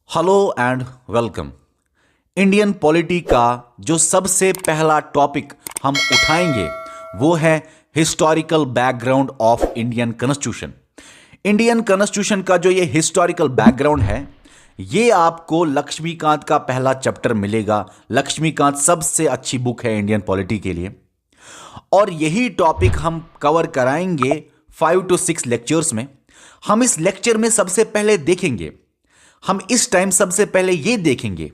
Hello and welcome. Indian polity का जो सबसे पहला टॉपिक हम उठाएंगे वो है historical background of Indian constitution. Indian constitution का जो ये हिस्टोरिकल बैकग्राउंड है, ये आपको लक्ष्मीकांत का पहला चैप्टर मिलेगा। लक्ष्मीकांत सबसे अच्छी बुक है इंडियन पॉलिटी के लिए, और यही टॉपिक हम कवर कराएंगे 5 to 6 लेक्चर्स में। हम इस लेक्चर में सबसे पहले देखेंगे, हम इस टाइम सबसे पहले यह देखेंगे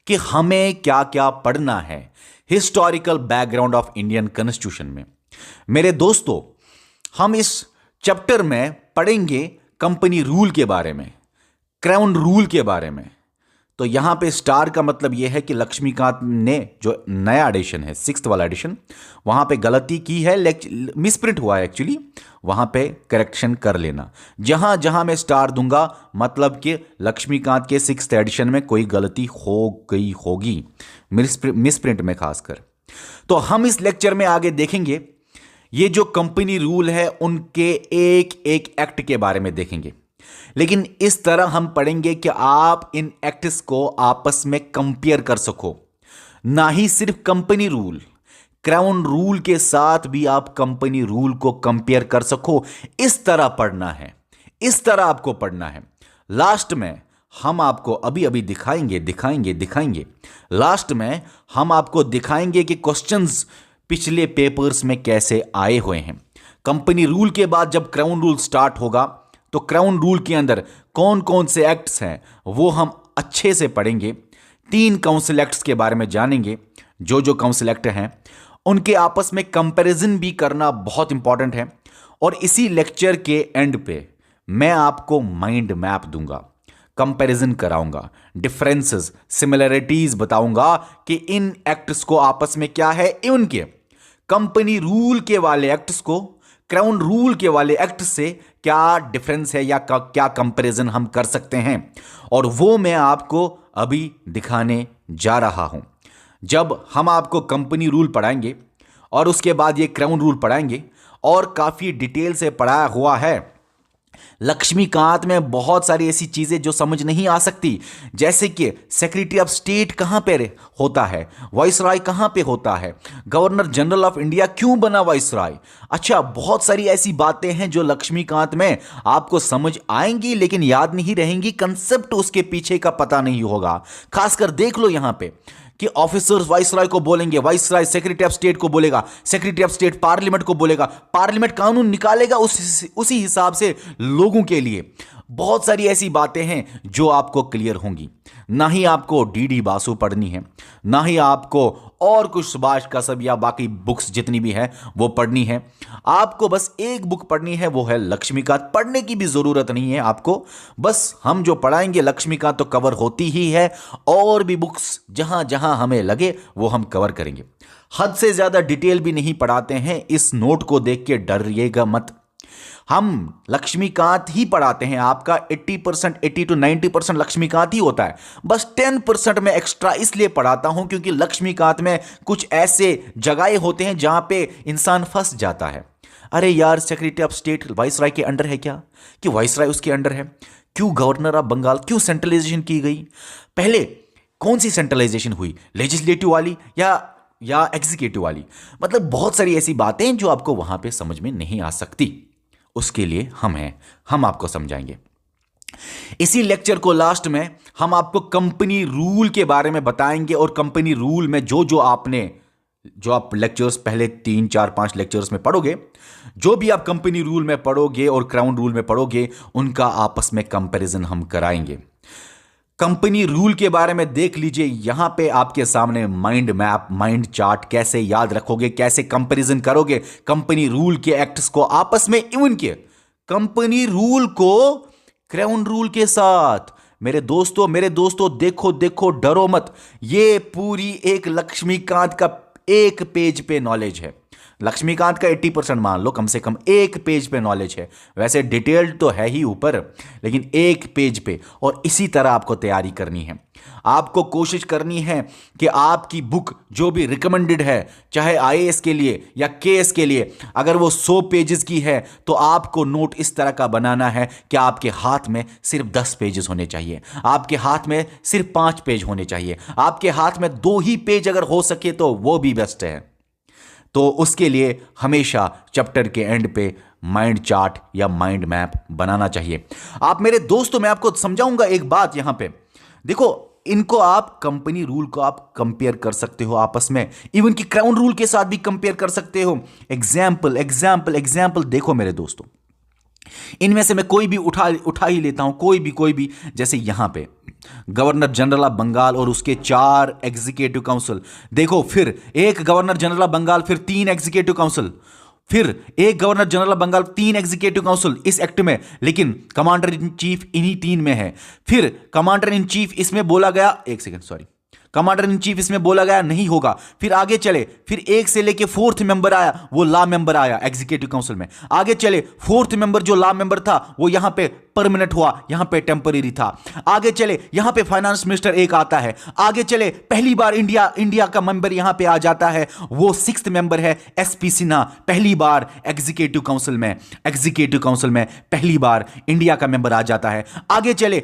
कि हमें क्या क्या पढ़ना है historical background of Indian constitution में। मेरे दोस्तों, हम इस चैप्टर में पढ़ेंगे कंपनी रूल के बारे में, क्राउन रूल के बारे में। तो यहां पे स्टार का मतलब यह है कि लक्ष्मीकांत ने जो नया एडिशन है, 6th वाला एडिशन, वहां पे गलती की है, मिसप्रिंट हुआ है एक्चुअली, वहां पे करेक्शन कर लेना। जहां जहां मैं स्टार दूंगा मतलब कि लक्ष्मीकांत के 6th एडिशन में कोई गलती हो गई होगी, मिसप्रिंट में खासकर। तो हम इस लेक्चर में आगे देखेंगे ये जो कंपनी रूल है उनके एक एक एक्ट के बारे में देखेंगे, लेकिन इस तरह हम पढ़ेंगे कि आप इन एक्ट्स को आपस में कंपेयर कर सको। ना ही सिर्फ कंपनी रूल, क्राउन रूल के साथ भी आप कंपनी रूल को कंपेयर कर सको। इस तरह पढ़ना है, इस तरह आपको पढ़ना है। लास्ट में हम आपको अभी अभी दिखाएंगे लास्ट में हम आपको दिखाएंगे कि क्वेश्चंस पिछले पेपर्स में कैसे आए हुए हैं। कंपनी रूल के बाद जब क्राउन रूल स्टार्ट होगा तो क्राउन रूल के अंदर कौन कौन से एक्ट्स हैं वो हम अच्छे से पढ़ेंगे। 3 काउंसिल एक्ट्स के बारे में जानेंगे। जो जो काउंसिल एक्ट हैं उनके आपस में कंपैरिजन भी करना बहुत इंपॉर्टेंट है। और इसी लेक्चर के एंड पे मैं आपको माइंड मैप दूंगा, कंपैरिजन कराऊंगा, डिफरेंसेस, सिमिलरिटीज बताऊंगा कि इन एक्ट्स को आपस में क्या है, उनके कंपनी रूल के वाले एक्ट्स को क्राउन रूल के वाले एक्ट से क्या डिफरेंस है या क्या कंपैरिजन हम कर सकते हैं। और वो मैं आपको अभी दिखाने जा रहा हूं। जब हम आपको कंपनी रूल पढ़ाएंगे और उसके बाद ये क्राउन रूल पढ़ाएंगे, और काफी डिटेल से पढ़ाया हुआ है। लक्ष्मीकांत में बहुत सारी ऐसी चीजें जो समझ नहीं आ सकती, जैसे कि सेक्रेटरी ऑफ स्टेट कहां पे होता है, वाइसराय कहां पे होता है, गवर्नर जनरल ऑफ इंडिया क्यों बना वाइसराय। अच्छा, बहुत सारी ऐसी बातें हैं जो लक्ष्मीकांत में आपको समझ आएंगी लेकिन याद नहीं रहेंगी, कंसेप्ट उसके पीछे का पता नहीं होगा। खासकर देख लो यहां पे कि ऑफिसर्स वाइसराय को बोलेंगे, वाइसराय सेक्रेटरी ऑफ स्टेट को बोलेगा, सेक्रेटरी ऑफ स्टेट पार्लियामेंट को बोलेगा, पार्लियामेंट कानून निकालेगा उसी हिसाब से लोगों के लिए। बहुत सारी ऐसी बातें हैं जो आपको क्लियर होंगी। ना ही आपको डीडी बासु पढ़नी है, ना ही आपको और कुछ सुभाष का सब या बाकी बुक्स जितनी भी है वो पढ़नी है। आपको बस एक बुक पढ़नी है, वो है लक्ष्मीकांत। पढ़ने की भी जरूरत नहीं है आपको, बस हम जो पढ़ाएंगे लक्ष्मीकांत तो कवर होती ही है, और भी बुक्स जहां जहां हमें लगे वो हम कवर करेंगे। हद से ज्यादा डिटेल भी नहीं पढ़ाते हैं, इस नोट को देख के डरिएगा मत। हम लक्ष्मीकांत ही पढ़ाते हैं। आपका 80% 80 to 90% लक्ष्मीकांत ही होता है। बस 10% में एक्स्ट्रा इसलिए पढ़ाता हूं क्योंकि लक्ष्मीकांत में कुछ ऐसे जगहें होते हैं जहां पे इंसान फंस जाता है। अरे यार, सेक्रेटरी ऑफ स्टेट वाइसराय के अंडर है क्या, कि वाइसराय उसके अंडर है, क्यों गवर्नर ऑफ बंगाल, क्यों सेंट्रलाइजेशन की गई, पहले कौन सी सेंट्रलाइजेशन हुई, लेजिस्लेटिव वाली या एग्जीक्यूटिव वाली। मतलब बहुत सारी ऐसी बातें जो आपको वहां पे समझ में नहीं आ सकती, उसके लिए हम आपको समझाएंगे। इसी लेक्चर को लास्ट में हम आपको कंपनी रूल के बारे में बताएंगे, और कंपनी रूल में जो आप लेक्चर्स पहले 3 4 5 लेक्चर्स में पढ़ोगे, जो भी आप कंपनी रूल में पढ़ोगे और क्राउन रूल में पढ़ोगे, उनका आपस में कंपैरिजन हम कराएंगे। कंपनी रूल के बारे में देख लीजिए, यहां पे आपके सामने माइंड मैप, माइंड चार्ट, कैसे याद रखोगे, कैसे कंपैरिजन करोगे कंपनी रूल के एक्ट्स को आपस में, इवन के कंपनी रूल को क्राउन रूल के साथ। मेरे दोस्तों देखो डरो मत, ये पूरी एक लक्ष्मीकांत का एक पेज पे नॉलेज है। लक्ष्मीकांत का 80% मान लो, कम से कम एक पेज पे नॉलेज है। वैसे डिटेल्ड तो है ही ऊपर, लेकिन एक पेज पे। और इसी तरह आपको तैयारी करनी है। आपको कोशिश करनी है कि आपकी बुक जो भी रिकमेंडेड है, चाहे आईएएस के लिए या केएस के लिए, अगर वो 100 पेजेस की है तो आपको नोट इस तरह का बनाना है कि आपके हाथ में सिर्फ 10 पेजेस होने चाहिए, आपके हाथ में सिर्फ 5 पेज होने चाहिए, आपके हाथ में 2 ही पेज अगर हो सके तो वो भी बेस्ट है। तो उसके लिए हमेशा चैप्टर के एंड पे माइंड चार्ट या माइंड मैप बनाना चाहिए। आप मेरे दोस्तों, मैं आपको समझाऊंगा एक बात यहां पे। देखो, इनको आप कंपनी रूल को आप कंपेयर कर सकते हो आपस में, इवन की क्राउन रूल के साथ भी कंपेयर कर सकते हो। एग्जाम्पल एग्जाम्पल एग्जाम्पल देखो मेरे दोस्तों, इनमें से मैं कोई भी उठा ही लेता हूं, कोई भी। जैसे यहां पे गवर्नर जनरल ऑफ बंगाल और उसके 4 एग्जीक्यूटिव काउंसिल। देखो, फिर एक गवर्नर जनरल ऑफ बंगाल, फिर 3 एग्जीक्यूटिव काउंसिल, फिर एक governor general of Bengal, 3 executive council इस एक्ट में, लेकिन कमांडर इन चीफ इन्हीं 3 में है। फिर कमांडर इन चीफ इसमें बोला गया, एक second sorry, commander in chief इसमें बोला गया नहीं होगा। फिर आगे चले, फिर 1 से लेके 4th मेंबर आया, वो लॉ मेंबर आया एग्जीक्यूटिव काउंसिल में। आगे चले, 4th मेंबर जो लॉ मेंबर था वो यहां पे परमानेंट हुआ, यहां पे टेम्पररी था। आगे चले, यहां पे फाइनेंस मिनिस्टर एक आता है। आगे चले, पहली बार इंडिया का मेंबर यहां पे आ जाता है, वो 6th मेंबर है एसपी सिन्हा। पहली बार एग्जीक्यूटिव काउंसिल में पहली बार इंडिया का मेंबर आ जाता है। आगे चले,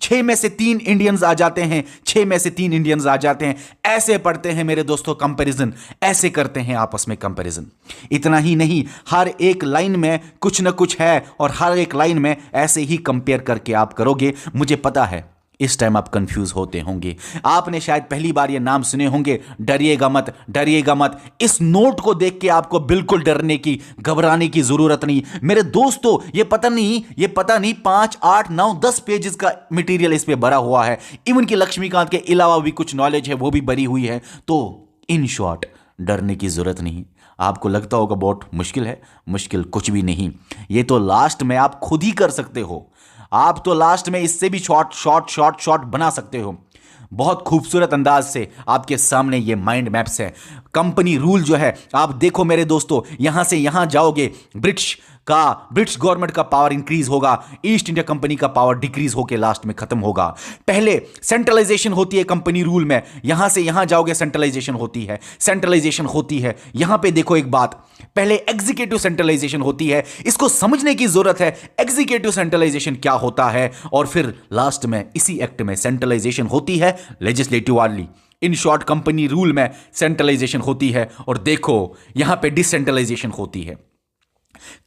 6 में से 3 इंडियंस आ जाते हैं, 6 में से 3 इंडियंस आ जाते हैं। ऐसे पढ़ते हैं मेरे दोस्तों कंपैरिजन, ऐसे करते हैं आपस में कंपैरिजन। इतना ही नहीं, हर एक लाइन में कुछ ना कुछ है, और हर एक लाइन में ऐसे ही कंपेयर करके आप करोगे। मुझे पता है इस टाइम आप कंफ्यूज होते होंगे, आपने शायद पहली बार ये नाम सुने होंगे। डरिएगा मत। इस नोट को देख के आपको बिल्कुल डरने की, घबराने की जरूरत नहीं मेरे दोस्तों। ये पता नहीं 5, 8, 9, 10 पेजेस का मटेरियल इस पे भरा हुआ है। इवन कि लक्ष्मीकांत के अलावा भी कुछ नॉलेज है, वो भी भरी हुई है। तो इन शॉर्ट, डरने की जरूरत नहीं। आपको लगता होगा बहुत मुश्किल है, मुश्किल कुछ भी नहीं। ये तो लास्ट में आप खुद ही कर सकते हो। आप तो लास्ट में इससे भी शॉर्ट बना सकते हो। बहुत खूबसूरत अंदाज से आपके सामने ये माइंड मैप्स है। कंपनी रूल जो है, आप देखो मेरे दोस्तों, यहां से यहां जाओगे, ब्रिटिश गवर्नमेंट का पावर इंक्रीज होगा, ईस्ट इंडिया कंपनी का पावर डिक्रीज होकर लास्ट में खत्म होगा। पहले सेंट्रलाइजेशन होती है कंपनी रूल में, यहां से यहां जाओगे सेंट्रलाइजेशन होती है। यहां पे देखो एक बात, पहले एग्जीक्यूटिव सेंट्रलाइजेशन होती है, इसको समझने की जरूरत है एग्जीक्यूटिव सेंट्रलाइजेशन क्या होता है। और फिर लास्ट में इसी एक्ट में सेंट्रलाइजेशन होती है लेजिस्लेटिव वाली। इन शॉर्ट, कंपनी रूल में सेंट्रलाइजेशन होती है, और देखो यहां पे डिसेंट्रलाइजेशन होती है।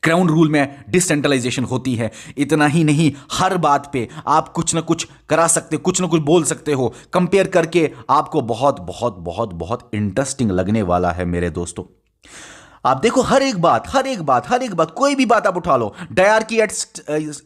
क्राउन रूल में डिसेंट्रलाइजेशन होती है। इतना ही नहीं, हर बात पे आप कुछ ना कुछ करा सकते हो, कुछ ना कुछ बोल सकते हो। कंपेयर करके आपको बहुत बहुत बहुत बहुत इंटरेस्टिंग लगने वाला है मेरे दोस्तों। आप देखो, हर एक बात, कोई भी बात आप उठा लो। डायरकी एट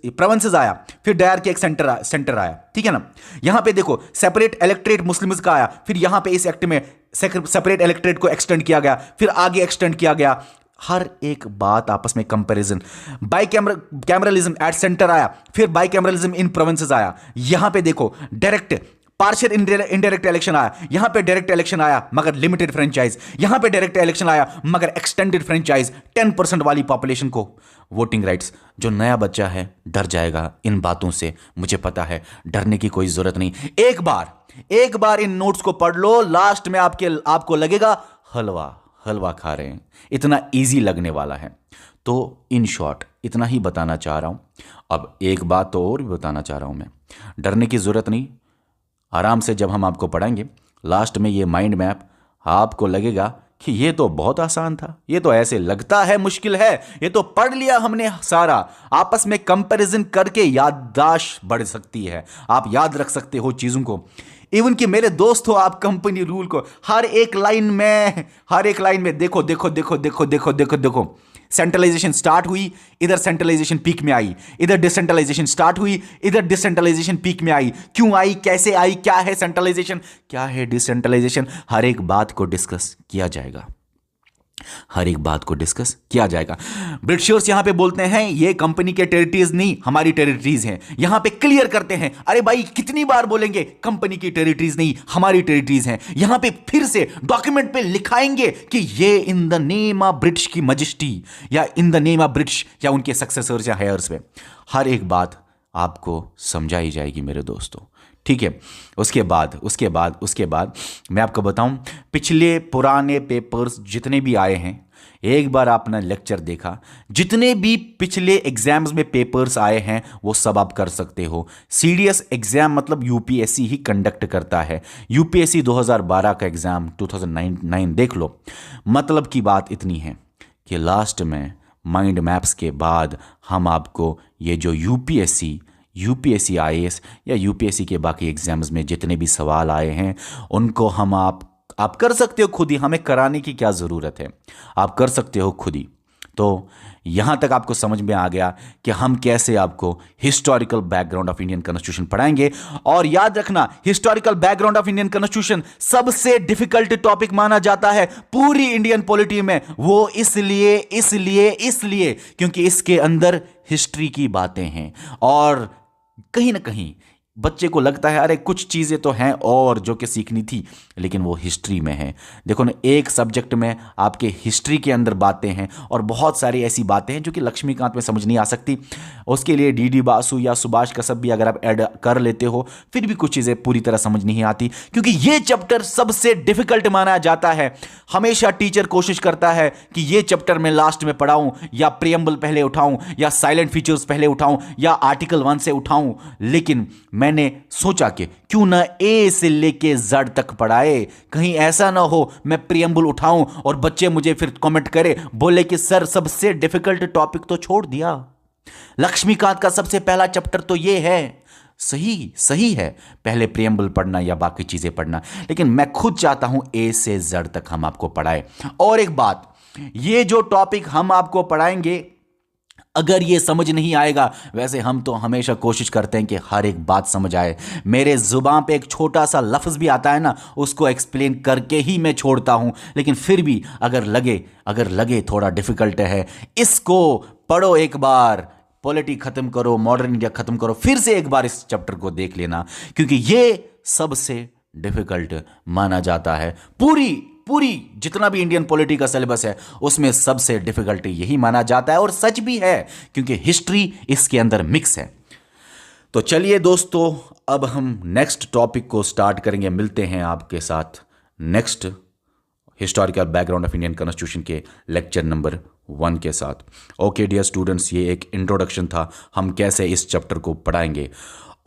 प्रोविंसेस आया, फिर डायरकी एक सेंटर आया, ठीक है ना। यहां पे देखो, सेपरेट इलेक्टोरेट मुस्लिम्स का आया, फिर यहां पे इस एक्ट में सेपरेट इलेक्टोरेट को एक्सटेंड किया गया, फिर आगे एक्सटेंड किया गया। हर एक बात आपस में comparison. By cameralism at centre आया, फिर बाई कैमरलिज्म इन प्रोविंसेस आया। यहां पे देखो, डायरेक्ट पार्शियल इनडायरेक्ट इलेक्शन आया, यहां पे डायरेक्ट इलेक्शन आया मगर लिमिटेड फ्रेंचाइज, यहां पे डायरेक्ट इलेक्शन आया मगर एक्सटेंडेड फ्रेंचाइज, 10% वाली पॉपुलेशन को वोटिंग राइट्स। जो नया बच्चा है डर जाएगा इन बातों से, मुझे पता है, डरने की कोई जरूरत नहीं। एक बार इन नोट्स को पढ़ लो, लास्ट में आपको लगेगा हलवा खा रहे हैं, इतना इजी लगने वाला है। तो इन शॉर्ट इतना ही बताना चाह रहा हूं। अब एक बात तो और भी बताना चाह रहा हूं मैं, डरने की जरूरत नहीं। आराम से जब हम आपको पढ़ाएंगे, लास्ट में ये माइंड मैप, आपको लगेगा कि ये तो बहुत आसान था, ये तो ऐसे लगता है मुश्किल है, ये तो पढ़ लिया हमने सारा। आपस में कंपैरिजन करके याददाश्त बढ़ सकती है, आप याद रख सकते हो चीज़ों को। इवन कि मेरे दोस्तों, आप कंपनी रूल को हर एक लाइन में देखो, सेंट्रलाइजेशन स्टार्ट हुई, इधर सेंट्रलाइजेशन पीक में आई, इधर डिसेंट्रलाइजेशन स्टार्ट हुई, इधर डिसेंट्रलाइजेशन पीक में आई। क्यों आई, कैसे आई, क्या है सेंट्रलाइजेशन, क्या है डिसेंट्रलाइजेशन, हर एक बात को डिस्कस किया जाएगा। हर एक बात को डिस्कस किया जाएगा। ब्रिटिशर्स यहां पे बोलते हैं ये कंपनी के टेरिटरीज नहीं, हमारी टेरिटरीज हैं। यहां पे क्लियर करते हैं, अरे भाई कितनी बार बोलेंगे, कंपनी की टेरिटरीज नहीं, हमारी टेरिटरीज हैं। यहां पे फिर से डॉक्यूमेंट पे लिखाएंगे कि ये in the name of British की मजेस्टी, या in the name of British, या उनके सक्सेसर्स या हेयर्स पे हर एक बात आपको समझाई जाएगी मेरे दोस्तों, ठीक है। उसके बाद मैं आपको बताऊं, पिछले पुराने पेपर्स जितने भी आए हैं, एक बार आपने लेक्चर देखा, जितने भी पिछले एग्जाम्स में पेपर्स आए हैं वो सब आप कर सकते हो। सीडीएस एग्जाम मतलब यूपीएससी ही कंडक्ट करता है। यूपीएससी 2012 का एग्जाम 2009 देख लो। मतलब की बात इतनी है कि लास्ट में माइंड मैप्स के बाद हम आपको ये जो यूपीएससी आईएएस या यूपीएससी के बाकी एग्जाम्स में जितने भी सवाल आए हैं उनको हम आप कर सकते हो खुद ही, हमें कराने की क्या ज़रूरत है, आप कर सकते हो खुद ही। तो यहाँ तक आपको समझ में आ गया कि हम कैसे आपको historical background of Indian constitution पढ़ाएंगे। और याद रखना, historical background of Indian constitution सबसे डिफिकल्ट टॉपिक माना जाता है पूरी इंडियन पॉलिटी में। वो इसलिए क्योंकि इसके अंदर हिस्ट्री की बातें हैं, और कहीं ना कहीं बच्चे को लगता है अरे कुछ चीज़ें तो हैं और जो कि सीखनी थी, लेकिन वो हिस्ट्री में है। देखो ना, एक सब्जेक्ट में आपके हिस्ट्री के अंदर बातें हैं और बहुत सारी ऐसी बातें हैं जो कि लक्ष्मीकांत में समझ नहीं आ सकती। उसके लिए डीडी बासु या सुभाष कसब भी अगर आप ऐड कर लेते हो फिर भी कुछ चीज़ें पूरी तरह समझ नहीं आती, क्योंकि ये चैप्टर सबसे डिफिकल्ट माना जाता है। हमेशा टीचर कोशिश करता है कि ये चैप्टर मैं लास्ट में पढ़ाऊं, या प्रियम्बल पहले उठाऊं, या साइलेंट फीचर्स पहले उठाऊं, या आर्टिकल 1 से उठाऊं। लेकिन मैंने सोचा कि क्यों ना ए से लेके जेड तक पढ़ाए, कहीं ऐसा ना हो मैं प्रियम्बल उठाऊं और बच्चे मुझे फिर कमेंट करें, बोले कि सर सबसे डिफिकल्ट टॉपिक तो छोड़ दिया, लक्ष्मीकांत का सबसे पहला चैप्टर तो ये है। सही है, पहले प्रियम्बल पढ़ना या बाकी चीजें पढ़ना, लेकिन मैं खुद चाहता हूं ए से जेड तक हम आपको पढ़ाए। और एक बात, ये जो टॉपिक हम आपको पढ़ाएंगे अगर ये समझ नहीं आएगा, वैसे हम तो हमेशा कोशिश करते हैं कि हर एक बात समझ आए। मेरे जुबान पे एक छोटा सा लफ्ज़ भी आता है ना, उसको एक्सप्लेन करके ही मैं छोड़ता हूं। लेकिन फिर भी अगर लगे थोड़ा डिफिकल्ट है, इसको पढ़ो एक बार, पॉलिटी खत्म करो, मॉडर्न इंडिया खत्म करो, फिर से एक बार इस चैप्टर को देख लेना, क्योंकि ये सबसे डिफिकल्ट माना जाता है। पूरी जितना भी इंडियन पॉलिटी का सिलेबस है उसमें सबसे डिफिकल्ट यही माना जाता है, और सच भी है क्योंकि हिस्ट्री इसके अंदर मिक्स है। तो चलिए दोस्तों, अब हम नेक्स्ट टॉपिक को स्टार्ट करेंगे। मिलते हैं आपके साथ next historical background of Indian constitution के लेक्चर नंबर 1 के साथ। ओके डियर स्टूडेंट्स, ये एक इंट्रोडक्शन था हम कैसे इस चैप्टर को पढ़ाएंगे।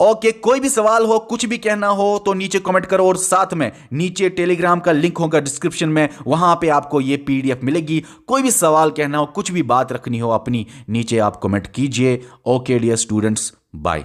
ओके, कोई भी सवाल हो, कुछ भी कहना हो तो नीचे कमेंट करो, और साथ में नीचे टेलीग्राम का लिंक होगा डिस्क्रिप्शन में, वहां पे आपको ये पीडीएफ मिलेगी। कोई भी सवाल कहना हो, कुछ भी बात रखनी हो अपनी, नीचे आप कमेंट कीजिए। Okay dear students, bye.